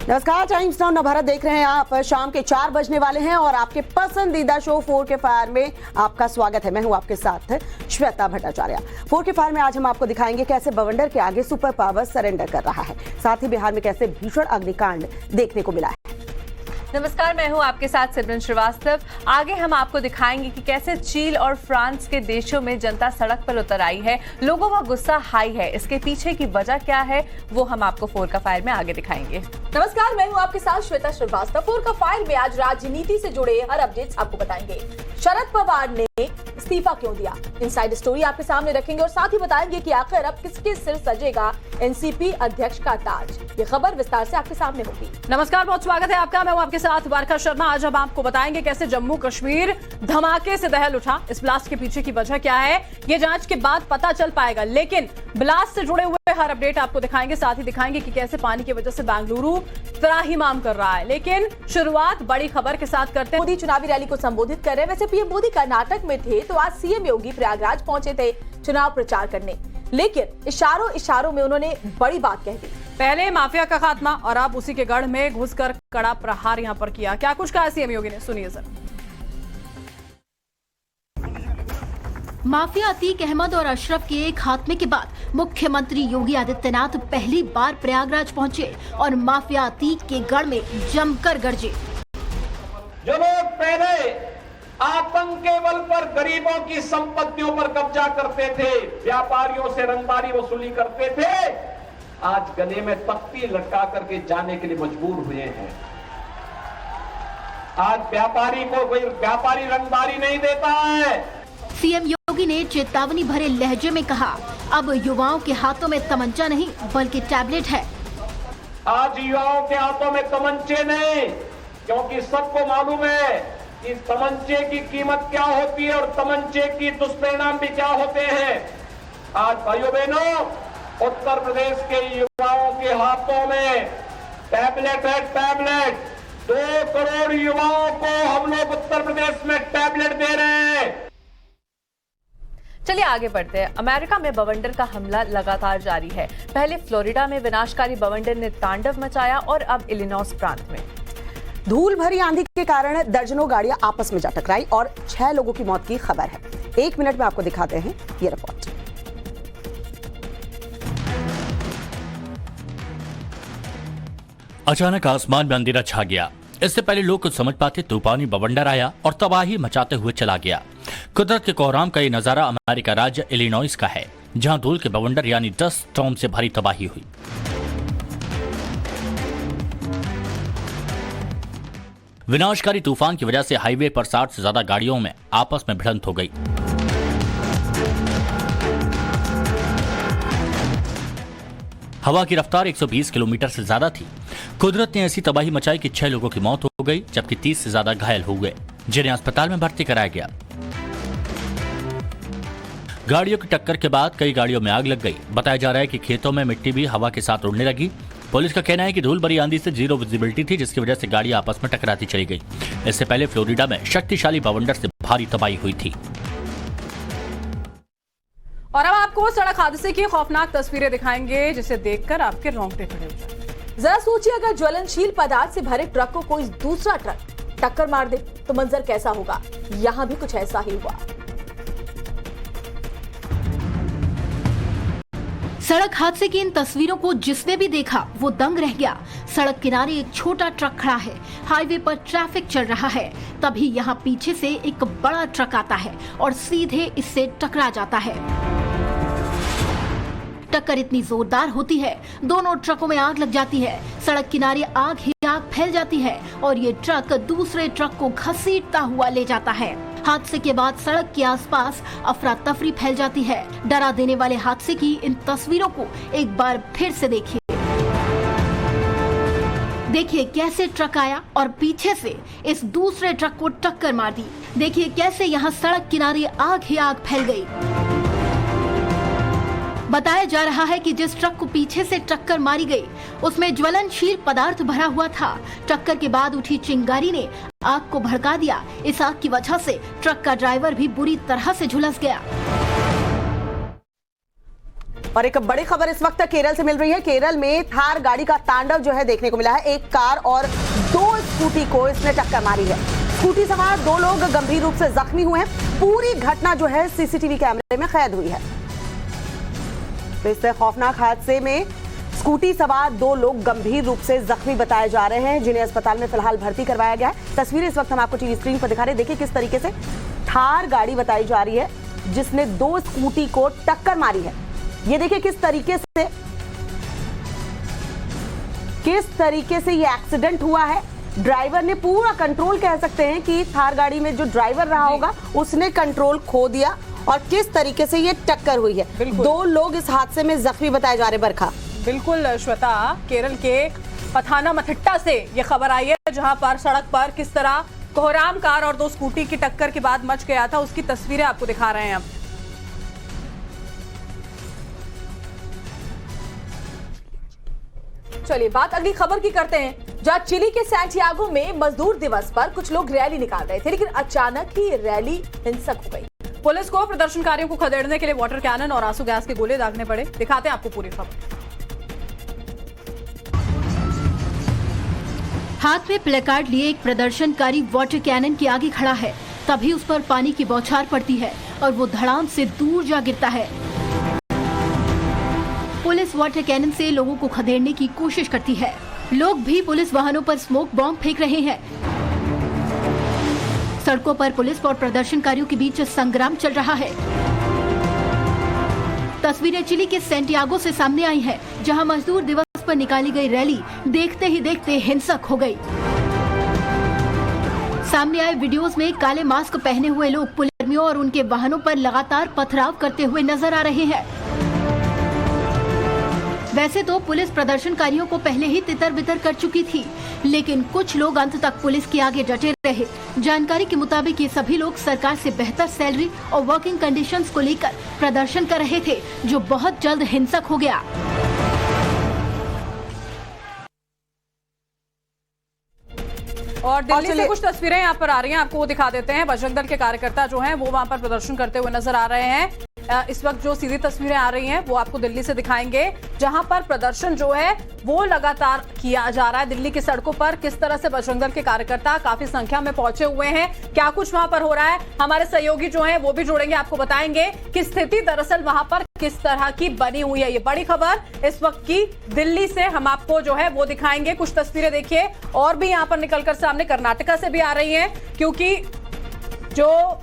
नमस्कार, times now Navbharat देख रहे हैं आप। शाम के 4 बजने वाले हैं और आपके पसंदीदा शो 4 के फायर में आपका स्वागत है। मैं हूं आपके साथ श्वेता भट्टाचार्य। 4 के फायर में आज हम आपको दिखाएंगे कैसे बवंडर के आगे सुपर पावर सरेंडर कर रहा है, साथ ही बिहार में कैसे भीषण अग्निकांड देखने को मिला है। नमस्कार, मैं हूं आपके साथ सिमरन श्रीवास्तव। आगे हम आपको दिखाएंगे कि कैसे चीन और फ्रांस के देशों में जनता सड़क पर उतर आई है, लोगों का गुस्सा हाई है। इसके पीछे की वजह क्या है वो हम आपको 4 का फायर में आगे दिखाएंगे। नमस्कार, मैं हूं आपके साथ श्वेता श्रीवास्तव। 4 का फायर में आज राजनीति से जुड़े हर अपडेट्स आपको बताएंगे। शरद पवार ने इस्तीफा क्यों दिया, इनसाइड स्टोरी आपके सामने रखेंगे और साथ ही बताएंगे कि आखिर अब किसके सिर सजेगा एनसीपी अध्यक्ष का ताज। ये खबर विस्तार से आपके सामने होगी। नमस्कार, बहुत स्वागत है आपका। मैं हूं आपके साथ वारका शर्मा। आज हम आपको बताएंगे कैसे जम्मू कश्मीर धमाके से दहल उठा, इस ब्लास्ट के पीछे की वजह क्या है ये जांच के बाद पता चल पाएगा, लेकिन ब्लास्ट से जुड़े हुए हर अपडेट आपको दिखाएंगे। साथ ही दिखाएंगे कि कैसे पानी की वजह से बेंगलुरु त्राहिमाम कर रहा है। लेकिन शुरुआत बड़ी खबर के साथ करते हैं। मोदी चुनावी रैली को संबोधित कर रहे हैं। वैसे पीएम मोदी कर्नाटक में थे तो आज सीएम योगी प्रयागराज पहुंचे थे चुनाव प्रचार करने, लेकिन इशारों में उन्होंने बड़ी बात कह दी। पहले माफिया का खात्मा और अब उसी के गढ़ में घुसकर कड़ा प्रहार यहां पर किया। क्या कुछ कहा सीएम योगी ने, सुनिए सर। माफिया अतीक अहमद और अशरफ के खात्मे के बाद मुख्यमंत्री योगी आदित्यनाथ पहली बार प्रयागराज पहुंचे और माफिया अतीक के गढ़ में जमकर गरजे। जो लोग पहले आतंक के बल पर गरीबों की संपत्तियों पर कब्जा करते थे, व्यापारियों से रंगदारी वसूली करते थे, आज गले में तख्ती लटका करके जाने के लिए मजबूर हुए हैं। आज व्यापारी को कोई व्यापारी रंगदारी नहीं देता है। सीएम योगी ने चेतावनी भरे लहजे में कहा, अब युवाओं के हाथों में तमंचा नहीं बल्कि टैबलेट है। आज युवाओं के हाथों में तमंचे नहीं, क्योंकि सबको मालूम है कि तमंचे की कीमत क्या होती है और तमंचे की दुष्परिणाम भी क्या होते हैं। आज भाइयों बहनों, उत्तर प्रदेश के युवाओं के हाथों में टैबलेट है, टैबलेट। 2 करोड़ युवाओं को हम लोग उत्तर प्रदेश में टैबलेट दे रहे हैं। चलिए आगे बढ़ते हैं। अमेरिका में बवंडर का हमला लगातार जारी है। पहले फ्लोरिडा में विनाशकारी बवंडर ने तांडव मचाया और अब इलिनॉइस प्रांत में धूल भरी आंधी के कारण दर्जनों गाड़ियां आपस में जा टकराई और 6 लोगों की मौत की खबर है। 1 मिनट में आपको दिखाते हैं ये रिपोर्ट। अचानक आसमान में अंधेरा छा गया। इससे पहले लोग कुछ समझ पाते तूफानी बवंडर आया और तबाही मचाते हुए चला गया। कुदरत के कोहराम का ये नजारा अमेरिका राज्य इलिनॉइस का है, जहां धूल के बवंडर यानी डस्ट स्टॉर्म से भरी तबाही हुई। विनाशकारी तूफान की वजह से हाईवे पर 60 से ज्यादा गाड़ियों में आपस में भिड़ंत हो गई। हवा की रफ्तार 120 किलोमीटर से ज्यादा थी। कुदरत ने ऐसी तबाही मचाई कि 6 लोगों की मौत हो गई, जबकि 30 से ज्यादा घायल हो गए, जिन्हें अस्पताल में भर्ती कराया गया। गाड़ियों की टक्कर के बाद कई गाड़ियों में आग लग गई। बताया जा रहा है कि खेतों में मिट्टी भी हवा के साथ उड़ने लगी। पुलिस का कहना है कि धूल भरी आंधी से जीरो विजिबिलिटी थी, जिसकी वजह से गाड़ियां आपस में टकराती चली गई। इससे पहले फ्लोरिडा में शक्तिशाली बवंडर से भारी तबाही हुई थी। और अब आपको सड़क हादसे की खौफनाक तस्वीरें दिखाएंगे, जिसे देखकर आपके रोंगटे खड़े हो जाएंगे। जरा सोचिए, अगर ज्वलनशील पदार्थ से भरे ट्रक को कोई दूसरा ट्रक टक्कर मार दे तो मंजर कैसा होगा। यहां भी कुछ ऐसा ही हुआ। सड़क हादसे की इन तस्वीरों को जिसने भी देखा वो दंग रह गया। सड़क किनारे एक छोटा ट्रक खड़ा है, हाईवे पर ट्रैफिक चल रहा है, तभी यहाँ पीछे से एक बड़ा ट्रक आता है और सीधे इससे टकरा जाता है। टक्कर इतनी जोरदार होती है, दोनों ट्रकों में आग लग जाती है। सड़क किनारे आग ही आग फैल जाती है और ये ट्रक दूसरे ट्रक को घसीटता हुआ ले जाता है। हादसे के बाद सड़क के आसपास अफरा तफरी फैल जाती है। डरा देने वाले हादसे की इन तस्वीरों को एक बार फिर से देखिए। देखिए कैसे ट्रक आया और पीछे से इस दूसरे ट्रक को टक्कर मार दी। देखिए कैसे यहाँ सड़क किनारे आग ही आग फैल गई। बताया जा रहा है कि जिस ट्रक को पीछे से टक्कर मारी गई उसमें ज्वलनशील पदार्थ भरा हुआ था। टक्कर के बाद उठी चिंगारी ने आग को भड़का दिया। इस आग की वजह से ट्रक का ड्राइवर भी बुरी तरह से झुलस गया। और एक बड़ी खबर इस वक्त केरल से मिल रही है। केरल में थार गाड़ी का तांडव जो है देखने को मिला है। एक कार और 2 स्कूटी को इसने टक्कर मारी है। स्कूटी सवार 2 लोग गंभीर रूप से जख्मी हुए हैं। पूरी घटना जो है सीसीटीवी कैमरे में कैद हुई है। तो इस खौफनाक हादसे में स्कूटी सवार 2 लोग गंभीर रूप से जख्मी बताए जा रहे हैं, जिन्हें अस्पताल में फिलहाल भर्ती करवाया गया है। तस्वीरें इस वक्त हम आपको टीवी स्क्रीन पर दिखा रहे हैं। देखिए किस तरीके से थार गाड़ी बताई जा रही है जिसने 2 स्कूटी को टक्कर मारी है। ये देखिए किस तरीके से ये एक्सीडेंट हुआ है। ड्राइवर ने पूरा कंट्रोल, कह सकते हैं कि थार गाड़ी में जो ड्राइवर रहा होगा उसने कंट्रोल खो दिया और किस तरीके से ये टक्कर हुई है। 2 लोग इस हादसे में जख्मी बताए जा रहे। बरखा, बिल्कुल श्वेता, केरल के पथानामथिट्टा से ये खबर आई है, जहां पर सड़क पर किस तरह कोहराम कार और 2 स्कूटी की टक्कर के बाद मच गया था, उसकी तस्वीरें आपको दिखा रहे हैं हम। चलिए बात अगली खबर की करते हैं, जहां चिली के सैंटियागो में मजदूर दिवस पर कुछ लोग रैली निकाल रहे थे, लेकिन अचानक ही रैली हिंसक हो गई। पुलिस को प्रदर्शनकारियों को खदेड़ने के लिए वाटर कैनन और आंसू गैस के गोले दागने पड़े। दिखाते हैं आपको पूरी खबर। हाथ में प्लेकार्ड लिए एक प्रदर्शनकारी वाटर कैनन के आगे खड़ा है। तभी उस पर पानी की बौछार पड़ती है और वो धड़ाम से दूर जा गिरता है। पुलिस वाटर कैनन से लोगों को खदेड़ने की कोशिश करती है। लोग भी पुलिस वाहनों पर स्मोक बॉम्ब फेंक रहे हैं। सड़कों पर पुलिस और प्रदर्शनकारियों के बीच संग्राम चल रहा है। तस्वीरें चिली के सैंटियागो से सामने आई हैं, जहां मजदूर दिवस पर निकाली गई रैली देखते ही देखते हिंसक हो गई। सामने आए वीडियोस में काले मास्क पहने हुए लोग पुलिसकर्मियों और उनके वाहनों पर लगातार पथराव करते हुए नजर आ रहे हैं। वैसे तो पुलिस प्रदर्शनकारियों को पहले ही तितर बितर कर चुकी थी, लेकिन कुछ लोग अंत तक पुलिस के आगे डटे रहे। जानकारी के मुताबिक ये सभी लोग सरकार से बेहतर सैलरी और वर्किंग कंडीशंस को लेकर प्रदर्शन कर रहे थे, जो बहुत जल्द हिंसक हो गया। और दिल्ली से कुछ तस्वीरें यहाँ पर आ रही हैं, आपको वो दिखा देते हैं। बजरंग दल के कार्यकर्ता जो हैं वो वहाँ पर प्रदर्शन करते हुए नजर आ रहे हैं। इस वक्त जो सीधी तस्वीरें आ रही हैं वो आपको दिल्ली से दिखाएंगे, जहां पर प्रदर्शन जो है वो लगातार किया जा रहा है। दिल्ली की सड़कों पर किस तरह से बजरंग दल के कार्यकर्ता काफी संख्या में पहुंचे हुए हैं, क्या कुछ वहां पर हो रहा है, हमारे सहयोगी जो हैं वो भी जुड़ेंगे, आपको बताएंगे कि स्थिति दरअसल वहां पर किस तरह की बनी हुई है। ये बड़ी खबर इस वक्त की दिल्ली से हम आपको जो है वो दिखाएंगे। कुछ तस्वीरें देखिए और भी यहाँ पर निकलकर सामने कर्नाटका से भी आ रही है, क्योंकि जो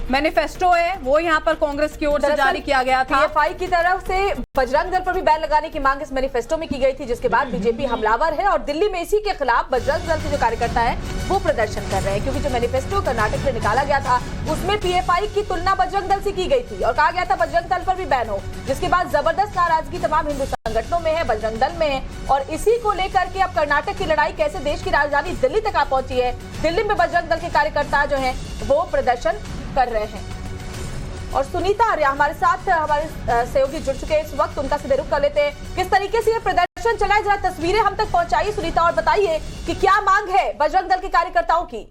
मैनिफेस्टो है वो यहाँ पर कांग्रेस की ओर से जारी किया गया था। पीएफआई की तरफ से बजरंग दल पर भी बैन लगाने की मांग इस मैनिफेस्टो में की गई थी, जिसके बाद बीजेपी हमलावर है और दिल्ली में इसी के खिलाफ बजरंग दल के जो कार्यकर्ता है वो प्रदर्शन कर रहे हैं, क्योंकि जो मैनिफेस्टो कर्नाटक में निकाला गया था उसमें पीएफआई की तुलना बजरंग दल से की गई थी और कहा गया था बजरंग दल पर भी बैन हो, जिसके बाद जबरदस्त नाराजगी तमाम हिंदू संगठनों में है, बजरंग दल में है। और इसी को लेकर के अब कर्नाटक की लड़ाई कैसे देश की राजधानी दिल्ली तक आ पहुंची है। दिल्ली में बजरंग दल के कार्यकर्ता जो है वो प्रदर्शन कर रहे हैं। और सुनीता आर्या हमारे साथ, हमारे सहयोगी जुड़ चुके हैं इस वक्त, उनका सीधे रुख कर लेते हैं। किस तरीके से ये प्रदर्शन चला है, जरा तस्वीरें हम तक पहुंचाइए सुनीता, और बताइए कि क्या मांग है बजरंग दल के कार्यकर्ताओं की।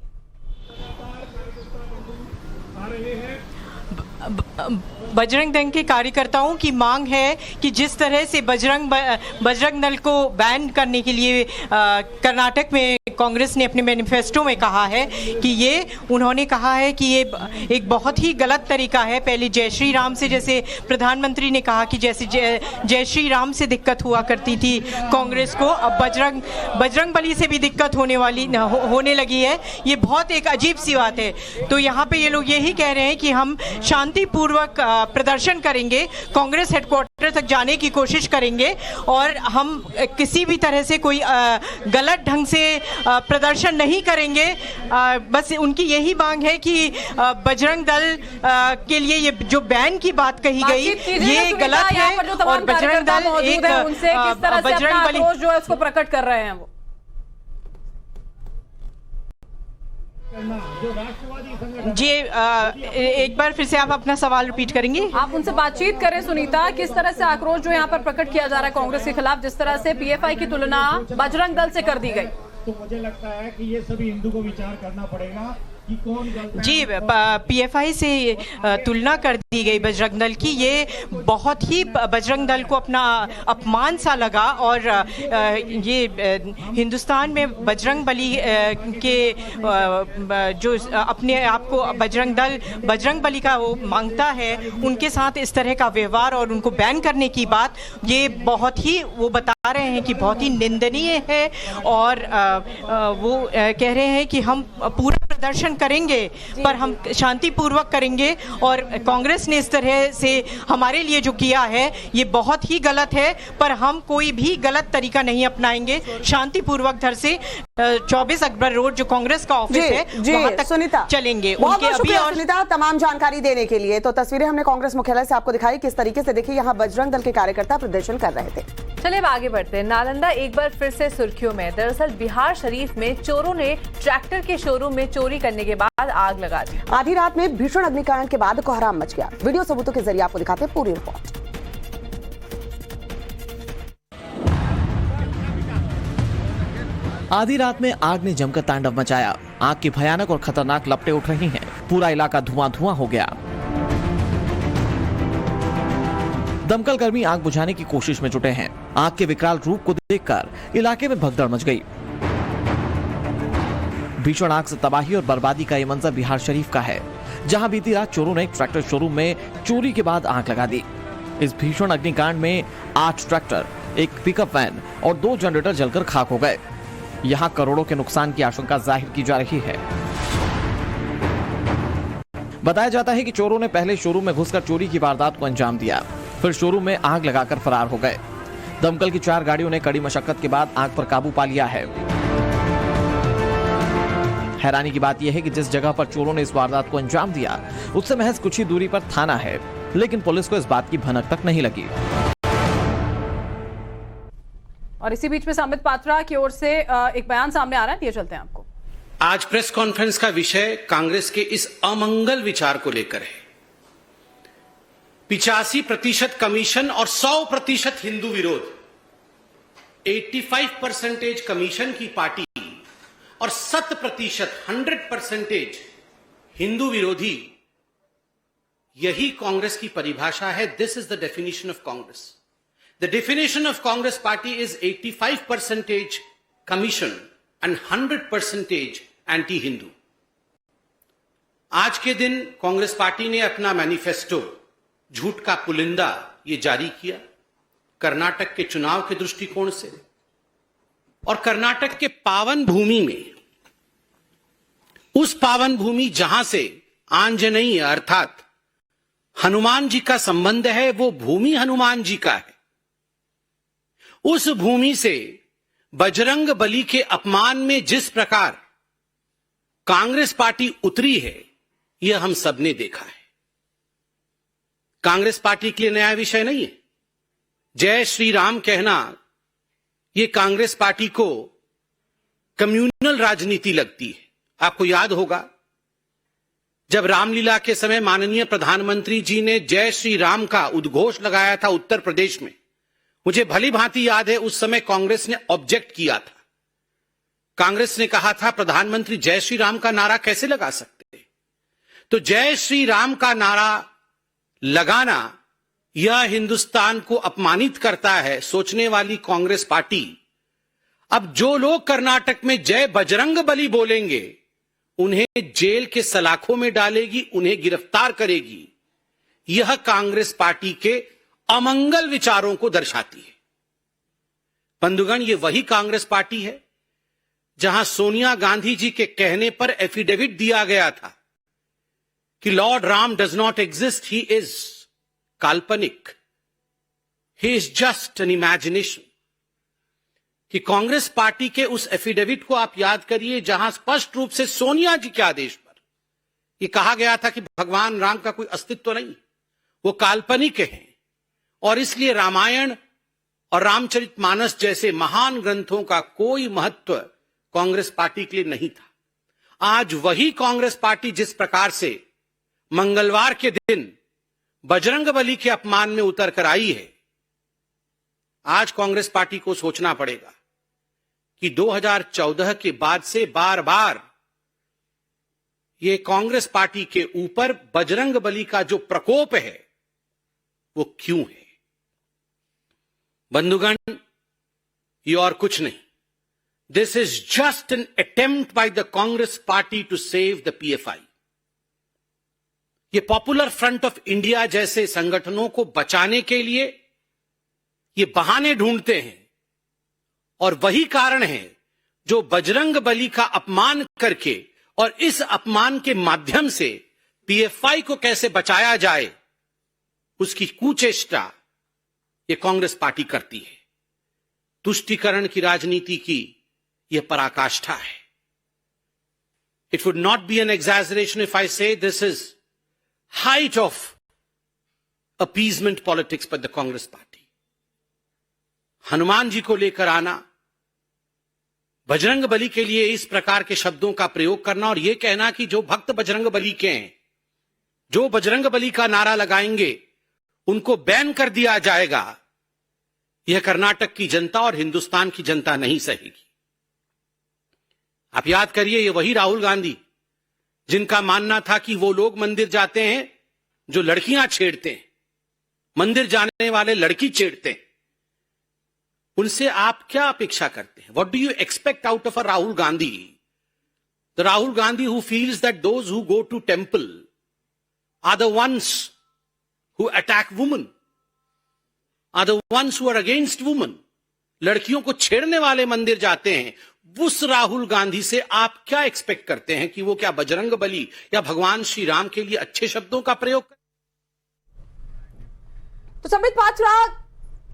बजरंग दल के कार्यकर्ताओं की मांग है कि जिस तरह से बजरंग दल को बैन करने के लिए कर्नाटक में कांग्रेस ने अपने मैनिफेस्टो में कहा है कि ये, उन्होंने कहा है कि ये एक बहुत ही गलत तरीका है। पहले जय श्री राम से, जैसे प्रधानमंत्री ने कहा कि जैसे जय श्री राम से दिक्कत हुआ करती थी कांग्रेस को, अब बजरंग बली से भी दिक्कत होने लगी है। ये बहुत एक अजीब सी बात है। तो यहाँ पे ये लोग यही कह रहे हैं कि हम शांतिपूर्वक प्रदर्शन करेंगे, कांग्रेस हेडक्वार्टर तक जाने की कोशिश करेंगे और हम किसी भी तरह से कोई गलत ढंग से प्रदर्शन नहीं करेंगे। बस उनकी यही मांग है कि बजरंग दल के लिए ये जो बैन की बात कही गई ये गलत है और बजरंग दल एक बजरंग बली जो है उसको प्रकट कर रहे हैं वो। जी एक बार फिर से आप अपना सवाल रिपीट करेंगे? आप उनसे बातचीत करें सुनीता, किस तरह से आक्रोश जो यहाँ पर प्रकट किया जा रहा है कांग्रेस के खिलाफ, जिस तरह से पीएफआई की तुलना बजरंग दल से कर दी गई। तो मुझे लगता है कि ये सभी हिंदू को विचार करना पड़ेगा जी, पीएफआई से तुलना कर दी गई बजरंग दल की, ये बहुत ही बजरंग दल को अपना अपमान सा लगा। और ये हिंदुस्तान में बजरंग बली के जो अपने आप को बजरंग बली का वो मांगता है, उनके साथ इस तरह का व्यवहार और उनको बैन करने की बात, ये बहुत ही वो बता रहे हैं कि बहुत ही निंदनीय है। और वो कह रहे हैं कि हम पूरा प्रदर्शन करेंगे पर हम शांतिपूर्वक करेंगे, और कांग्रेस ने इस तरह से हमारे लिए जो किया है ये बहुत ही गलत है, पर हम कोई भी गलत तरीका नहीं अपनाएंगे। शांतिपूर्वक धर से 24 अकबर रोड जो कांग्रेस का ऑफिस है वहां तक सुनीता चलेंगे। बहुत उनके अभी और सुनीता तमाम जानकारी देने के लिए। तो तस्वीरें हमने कांग्रेस मुख्यालय से आपको दिखाई, किस तरीके से देखिए यहाँ बजरंग दल के कार्यकर्ता प्रदर्शन कर रहे थे। चलिए अब आगे बढ़ते हैं। नालंदा एक बार फिर से सुर्खियों में। दरअसल बिहार शरीफ में चोरों ने ट्रैक्टर के शोरूम में चोरी करने के बाद आग लगा दी। आधी रात में भीषण अग्निकांड के बाद कोहराम मच गया। वीडियो सबूतों के जरिए आपको दिखाते हैं पूरी रिपोर्ट। आधी रात में आग ने जमकर तांडव मचाया। आग की भयानक और खतरनाक लपटें उठ रही हैं। पूरा इलाका धुआं धुआं हो गया। दमकल कर्मी आग बुझाने की कोशिश में जुटे हैं। आग के विकराल रूप को देखकर इलाके में भगदड़ मच गई। भीषण आग से तबाही और बर्बादी का यह मंजर बिहार शरीफ का है, जहां बीती रात चोरों ने एक ट्रैक्टर शोरूम में चोरी के बाद आग लगा दी। इस भीषण अग्निकांड में 8 ट्रैक्टर, एक पिकअप वैन और 2 जनरेटर जलकर खाक हो गए। यहां करोड़ों के नुकसान की आशंका जाहिर की जा रही है। बताया जाता है कि चोरों ने पहले शोरूम में घुसकर चोरी की वारदात को अंजाम दिया, फिर शोरूम में आग लगाकर फरार हो गए। दमकल की 4 गाड़ियों ने कड़ी मशक्कत के बाद आग पर काबू पा लिया है। हैरानी की बात यह है कि जिस जगह पर चोरों ने इस वारदात को अंजाम दिया, उससे महज कुछ ही दूरी पर थाना है, लेकिन पुलिस को इस बात की भनक तक नहीं लगी। और इसी बीच में संबित पात्रा की ओर से एक बयान सामने आ रहा है, ये चलते हैं आपको। आज प्रेस कॉन्फ्रेंस का विषय कांग्रेस के इस अमंगल विचार को लेकर है। 85% कमीशन और 100% हिंदू विरोध, 85% कमीशन की पार्टी और 100% हिंदू विरोधी, यही कांग्रेस की परिभाषा है। This is the definition of Congress. The definition of Congress party is 85% commission and 100% anti Hindu. आज के दिन कांग्रेस पार्टी ने अपना मैनिफेस्टो झूठ का पुलिंदा ये जारी किया, कर्नाटक के चुनाव के दृष्टिकोण से। और कर्नाटक के पावन भूमि में, उस पावन भूमि जहां से आंजनेय अर्थात हनुमान जी का संबंध है, वो भूमि हनुमान जी का है। उस भूमि से बजरंग बली के अपमान में जिस प्रकार कांग्रेस पार्टी उतरी है, यह हम सबने देखा है। कांग्रेस पार्टी के लिए नया विषय नहीं है। जय श्री राम कहना यह कांग्रेस पार्टी को कम्युनल राजनीति लगती है। आपको याद होगा जब रामलीला के समय माननीय प्रधानमंत्री जी ने जय श्री राम का उद्घोष लगाया था उत्तर प्रदेश में, मुझे भली भांति याद है उस समय कांग्रेस ने ऑब्जेक्ट किया था। कांग्रेस ने कहा था प्रधानमंत्री जय श्री राम का नारा कैसे लगा सकते। तो जय श्री राम का नारा लगाना यह हिंदुस्तान को अपमानित करता है, सोचने वाली कांग्रेस पार्टी अब जो लोग कर्नाटक में जय बजरंग बली बोलेंगे उन्हें जेल के सलाखों में डालेगी, उन्हें गिरफ्तार करेगी। यह कांग्रेस पार्टी के अमंगल विचारों को दर्शाती है। बंधुगण, यह वही कांग्रेस पार्टी है जहां सोनिया गांधी जी के कहने पर एफिडेविट दिया गया था कि lord Ram does not exist, he is काल्पनिक, he is just an imagination. कि कांग्रेस पार्टी के उस एफिडेविट को आप याद करिए जहां स्पष्ट रूप से सोनिया जी के आदेश पर यह कहा गया था कि भगवान राम का कोई अस्तित्व नहीं, वो काल्पनिक हैं और इसलिए रामायण और रामचरितमानस जैसे महान ग्रंथों का कोई महत्व कांग्रेस पार्टी के लिए नहीं था। आज वही कांग्रेस पार्टी जिस प्रकार से मंगलवार के दिन बजरंग बली के अपमान में उतर कर आई है, आज कांग्रेस पार्टी को सोचना पड़ेगा कि 2014 के बाद से बार बार ये कांग्रेस पार्टी के ऊपर बजरंग बली का जो प्रकोप है वो क्यों है। बंधुगण, ये और कुछ नहीं, this is just an attempt by the Congress party to save the PFI. ये पॉपुलर फ्रंट ऑफ इंडिया जैसे संगठनों को बचाने के लिए ये बहाने ढूंढते हैं, और वही कारण है जो बजरंग बली का अपमान करके और इस अपमान के माध्यम से पीएफआई को कैसे बचाया जाए उसकी कुचेष्टा ये कांग्रेस पार्टी करती है। तुष्टीकरण की राजनीति की यह पराकाष्ठा है। It would not be an exaggeration if I say this is height of appeasement politics by the Congress party. Hanuman ji को लेकर आना, बजरंग बली के लिए इस प्रकार के शब्दों का प्रयोग करना और यह कहना कि जो भक्त बजरंग बली के हैं, जो बजरंग बली का नारा लगाएंगे उनको बैन कर दिया जाएगा, यह कर्नाटक की जनता और हिंदुस्तान की जनता नहीं सहेगी। आप याद करिए, ये वही राहुल गांधी जिनका मानना था कि वो लोग मंदिर जाते हैं जो लड़कियां छेड़ते हैं, मंदिर जाने वाले लड़की छेड़ते हैं। उनसे आप क्या अपेक्षा करते हैं? What do you expect out of a Rahul Gandhi? The Rahul Gandhi who feels that those who go to temple are the ones who attack women, are the ones who are against women. लड़कियों को छेड़ने वाले मंदिर जाते हैं। उस राहुल गांधी से आप क्या एक्सपेक्ट करते हैं कि वो क्या बजरंग बली या भगवान श्री राम के लिए अच्छे शब्दों का प्रयोग करें? तो संबित पात्रा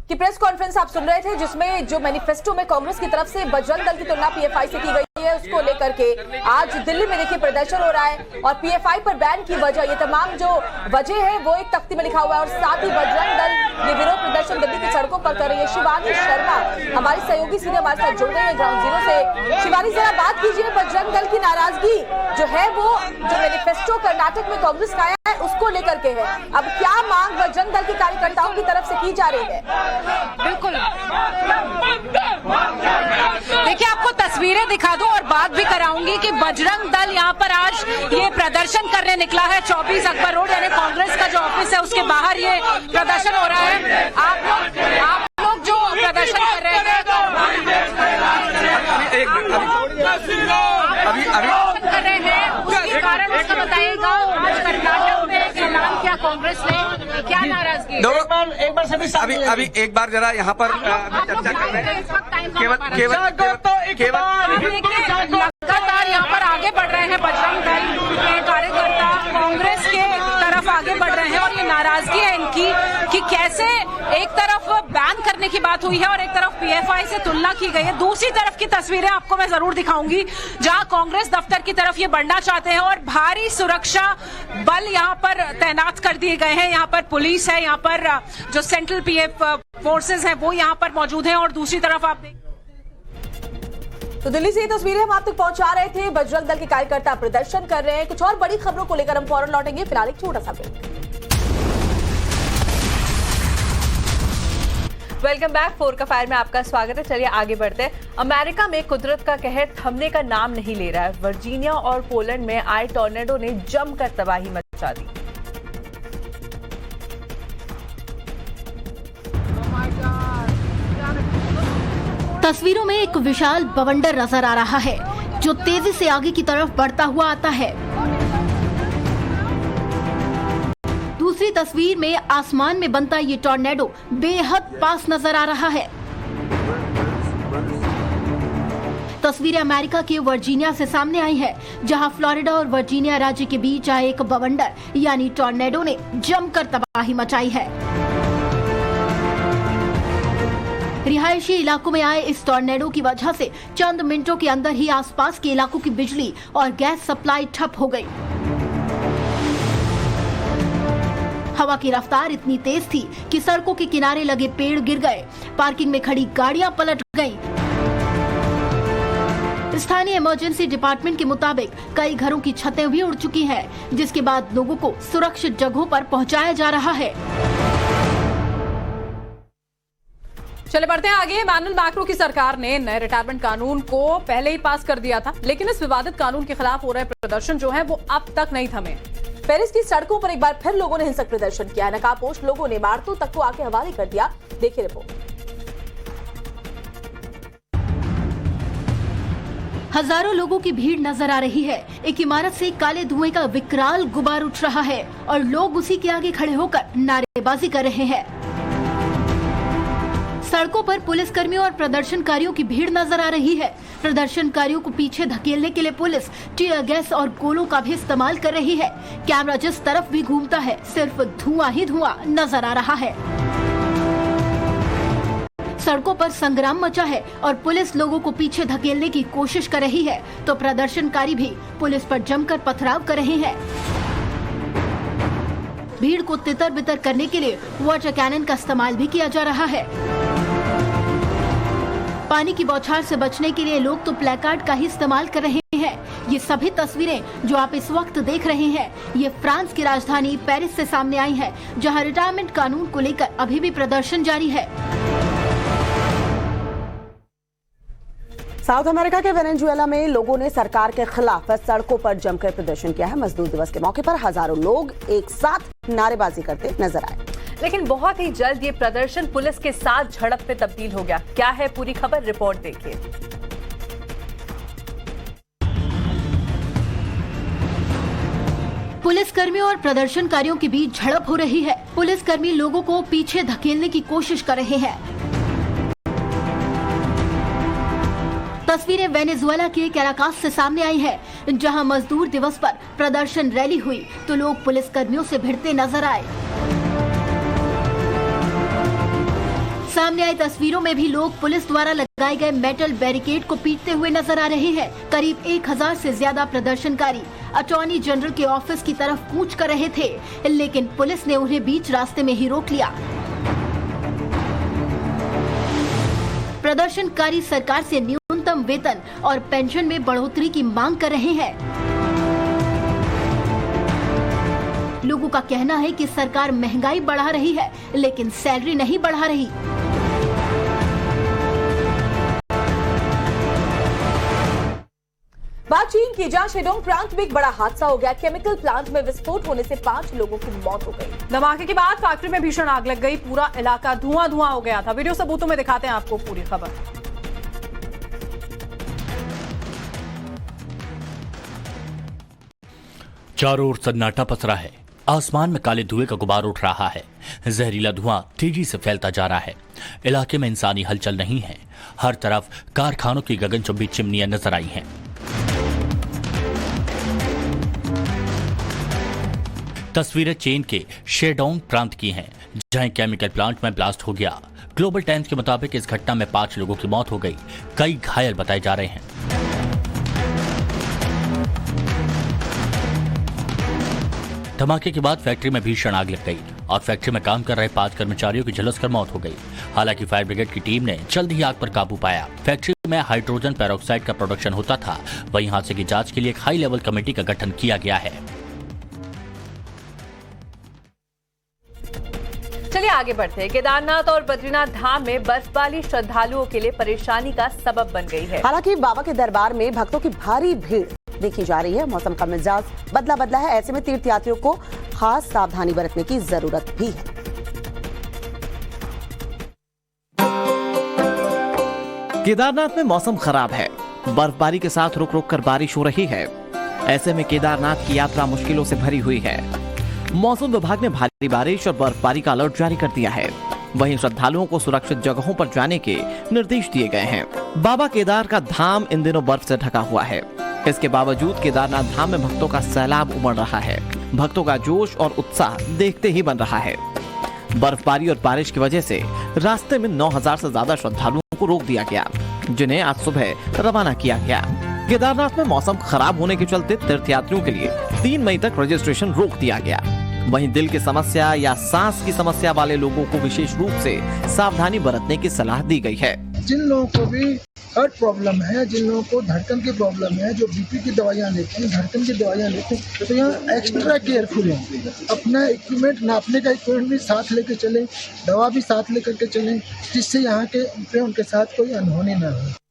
की प्रेस कॉन्फ्रेंस आप सुन रहे थे, जिसमें जो मैनिफेस्टो में कांग्रेस की तरफ से बजरंग दल की तुलना पीएफआई से की गई है, उसको लेकर के आज दिल्ली में देखिए प्रदर्शन हो रहा है। और पीएफआई पर बैन की वजह, ये तमाम जो वजह है वो एक तख्ती में लिखा हुआ है। और साथ ही बजरंग दल ये विरोध प्रदर्शन दिल्ली की सड़कों पर कर रही है। शिवानी शर्मा हमारी सहयोगी सीधे हमारे साथ जुड़ गई है ग्राउंड जीरो से। शिवानी, जरा बात कीजिए, बजरंग दल की नाराजगी जो है वो जो मैनिफेस्टो कर्नाटक में कांग्रेस का है उसको लेकर के है। अब क्या मांग बजरंग दल के कार्यकर्ताओं की तरफ से की जा रही है? बिल्कुल, देखिए आपको तस्वीरें दिखा दूं और बात भी कराऊंगी कि बजरंग दल यहाँ पर आज ये प्रदर्शन करने निकला है 24 अकबर रोड, यानी कांग्रेस का जो ऑफिस है उसके बाहर ये प्रदर्शन हो रहा है। आप लोग जो प्रदर्शन कर रहे हैं कर रहे हैं उसके कारण उसका बताइएगा। आज कर्नाटक में ऐलान किया कांग्रेस ने, क्या नाराजगी? एक बार अभी एक बार जरा यहाँ पर चर्चा कर रहे हैं। लगातार यहाँ पर आगे बढ़ रहे हैं बजरंग दल के कार्यकर्ता, कांग्रेस के तरफ आगे बढ़ रहे हैं और ये नाराजगी है इनकी कि कैसे एक तरफ बैन करने की बात हुई है और एक तरफ पीएफआई से तुलना की गई है। दूसरी तरफ की तस्वीरें आपको मैं जरूर दिखाऊंगी जहां कांग्रेस दफ्तर की तरफ ये बढ़ना चाहते हैं और भारी सुरक्षा बल यहाँ पर तैनात कर दिए गए हैं। यहाँ पर पुलिस है, यहाँ पर जो सेंट्रल पीएफ फोर्सेस हैं वो यहाँ पर मौजूद हैं और दूसरी तरफ आप देख। तो दिल्ली से ये तस्वीरें हम आप तक पहुंचा रहे थे। बजरंग दल के कार्यकर्ता प्रदर्शन कर रहे हैं। कुछ और बड़ी खबरों को लेकर हम फौरन लौटेंगे, फिलहाल एक छोटा सा ब्रेक। वेलकम बैक, 4 का फायर में आपका स्वागत है। चलिए आगे बढ़ते हैं। अमेरिका में कुदरत का कहर थमने का नाम नहीं ले रहा है। वर्जीनिया और पोलैंड में आए टॉर्नेडो ने जमकर तबाही मचा दी। तस्वीरों में एक विशाल बवंडर नजर आ रहा है जो तेजी से आगे की तरफ बढ़ता हुआ आता है। दूसरी तस्वीर में आसमान में बनता ये टॉर्नेडो बेहद पास नजर आ रहा है। तस्वीरें अमेरिका के वर्जीनिया से सामने आई है, जहां फ्लोरिडा और वर्जीनिया राज्य के बीच आए एक बवंडर यानी टॉर्नेडो ने जमकर तबाही मचाई है। रिहायशी इलाकों में आए इस टॉर्नेडो की वजह से चंद मिनटों के अंदर ही आसपास के इलाकों की बिजली और गैस सप्लाई ठप हो गई। हवा की रफ्तार इतनी तेज थी कि सड़कों के किनारे लगे पेड़ गिर गए, पार्किंग में खड़ी गाड़ियां पलट गईं। स्थानीय इमरजेंसी डिपार्टमेंट के मुताबिक कई घरों की छतें भी उड़ चुकी हैं, जिसके बाद लोगों को सुरक्षित जगहों पर पहुंचाया जा रहा है। चले बढ़ते हैं आगे। इमैनुअल मैक्रों की सरकार ने नए रिटायरमेंट कानून को पहले ही पास कर दिया था, लेकिन इस विवादित कानून के खिलाफ हो रहे प्रदर्शन जो है वो अब तक नहीं थमे। पेरिस की सड़कों पर एक बार फिर लोगों ने हिंसक प्रदर्शन किया। नकाबपोश लोगों ने इमारतों तक को आके हवाले कर दिया। देखिए रिपोर्ट। हजारों लोगों की भीड़ नजर आ रही है। एक इमारत से काले धुएं का विकराल गुबार उठ रहा है और लोग उसी के आगे खड़े होकर नारेबाजी कर रहे हैं। सड़कों पर पुलिसकर्मियों और प्रदर्शनकारियों की भीड़ नजर आ रही है। प्रदर्शनकारियों को पीछे धकेलने के लिए पुलिस टीयर गैस और गोलों का भी इस्तेमाल कर रही है। कैमरा जिस तरफ भी घूमता है सिर्फ धुआं ही धुआं नजर आ रहा है। सड़कों पर संग्राम मचा है और पुलिस लोगों को पीछे धकेलने की कोशिश कर रही है, तो प्रदर्शनकारी भी पुलिस पर जमकर पथराव कर रहे हैं। भीड़ को तितर बितर करने के लिए वाटर कैनन का इस्तेमाल भी किया जा रहा है। पानी की बौछार से बचने के लिए लोग तो प्लेकार्ड का ही इस्तेमाल कर रहे हैं। ये सभी तस्वीरें जो आप इस वक्त देख रहे हैं, ये फ्रांस की राजधानी पेरिस से सामने आई है, जहां रिटायरमेंट कानून को लेकर अभी भी प्रदर्शन जारी है। साउथ अमेरिका के वेनेजुएला में लोगों ने सरकार के खिलाफ सड़कों पर जमकर प्रदर्शन किया है। मजदूर दिवस के मौके पर हजारों लोग एक साथ नारेबाजी करते नजर आए, लेकिन बहुत ही जल्द ये प्रदर्शन पुलिस के साथ झड़प में तब्दील हो गया। क्या है पूरी खबर, रिपोर्ट देखिए। पुलिसकर्मियों और प्रदर्शनकारियों के बीच झड़प हो रही है। पुलिसकर्मी लोगों को पीछे धकेलने की कोशिश कर रहे हैं। तस्वीरें वेनेजुएला के कैराकास से सामने आई है, जहां मजदूर दिवस पर प्रदर्शन रैली हुई तो लोग पुलिसकर्मियों से भिड़ते नजर आए। सामने आई तस्वीरों में भी लोग पुलिस द्वारा लगाए गए मेटल बैरिकेड को पीटते हुए नजर आ रहे हैं। करीब 1000 से ज्यादा प्रदर्शनकारी अटॉर्नी जनरल के ऑफिस की तरफ कूच कर रहे थे, लेकिन पुलिस ने उन्हें बीच रास्ते में ही रोक लिया। प्रदर्शनकारी सरकार से न्यूनतम वेतन और पेंशन में बढ़ोतरी की मांग कर रहे हैं। लोगों का कहना है कि सरकार महंगाई बढ़ा रही है, लेकिन सैलरी नहीं बढ़ा रही। बात चीन की, जहां शेडोंग प्रांत में एक बड़ा हादसा हो गया। केमिकल प्लांट में विस्फोट होने से 5 लोगों की मौत हो गई। धमाके के बाद फैक्ट्री में भीषण आग लग गई। पूरा इलाका धुआं धुआं हो गया था। वीडियो सबूतों में दिखाते हैं आपको पूरी खबर। चारों ओर सन्नाटा पसरा है। आसमान में काले धुएं का गुबार उठ रहा है। जहरीला धुआं तेजी से फैलता जा रहा है। इलाके में इंसानी हलचल नहीं है। हर तरफ कारखानों की गगनचुंबी चिमनियां नजर आई हैं। तस्वीरें चीन के शेडोंग प्रांत की हैं, जहां केमिकल प्लांट में ब्लास्ट हो गया। ग्लोबल टाइम्स के मुताबिक इस घटना में 5 लोगों की मौत हो गई। कई घायल बताए जा रहे हैं। धमाके के बाद फैक्ट्री में भीषण आग लग गई और फैक्ट्री में काम कर रहे 5 कर्मचारियों की झुलसकर मौत हो गई। हालांकि फायर ब्रिगेड की टीम ने जल्द ही आग पर काबू पाया। फैक्ट्री में हाइड्रोजन पेरोक्साइड का प्रोडक्शन होता था। वहीं हादसे की जांच के लिए एक हाई लेवल कमेटी का गठन किया गया है। चलिए आगे बढ़ते हैं। केदारनाथ और बद्रीनाथ धाम में बर्फबारी श्रद्धालुओं के लिए परेशानी का सबब बन गई है। हालांकि बाबा के दरबार में भक्तों की भारी भीड़ देखी जा रही है। मौसम का मिजाज बदला है। ऐसे में तीर्थयात्रियों को खास सावधानी बरतने की जरूरत भी है। केदारनाथ में मौसम खराब है। बर्फबारी के साथ रुक रुक कर बारिश हो रही है। ऐसे में केदारनाथ की यात्रा मुश्किलों से भरी हुई है। मौसम विभाग ने भारी बारिश और बर्फबारी का अलर्ट जारी कर दिया है। वहीं श्रद्धालुओं को सुरक्षित जगहों पर जाने के निर्देश दिए गए हैं। बाबा केदार का धाम इन दिनों बर्फ से ढका हुआ है। इसके बावजूद केदारनाथ धाम में भक्तों का सैलाब उमड़ रहा है। भक्तों का जोश और उत्साह देखते ही बन रहा है। बर्फबारी और बारिश की वजह से रास्ते में 9000 से ज्यादा श्रद्धालुओं को रोक दिया गया, जिन्हें आज सुबह रवाना किया गया। केदारनाथ में मौसम खराब होने के चलते तीर्थयात्रियों के लिए 3 मई तक रजिस्ट्रेशन रोक दिया गया। वहीं दिल की समस्या या सांस की समस्या वाले लोगों को विशेष रूप से सावधानी बरतने की सलाह दी गई है। जिन लोगों को भी हार्ट प्रॉब्लम है, जिन लोगों को धड़कन की प्रॉब्लम है, जो बीपी की दवाइयाँ लेते हैं, धड़कन की दवाइयाँ लेते हैं, तो यहाँ एक्स्ट्रा केयरफुल हों, अपना इक्विपमेंट, नापने का इक्विपमेंट भी साथ लेके चलें, दवा भी साथ लेकर के चलें, जिससे यहाँ के उनके साथ कोई अनहोनी ना हो।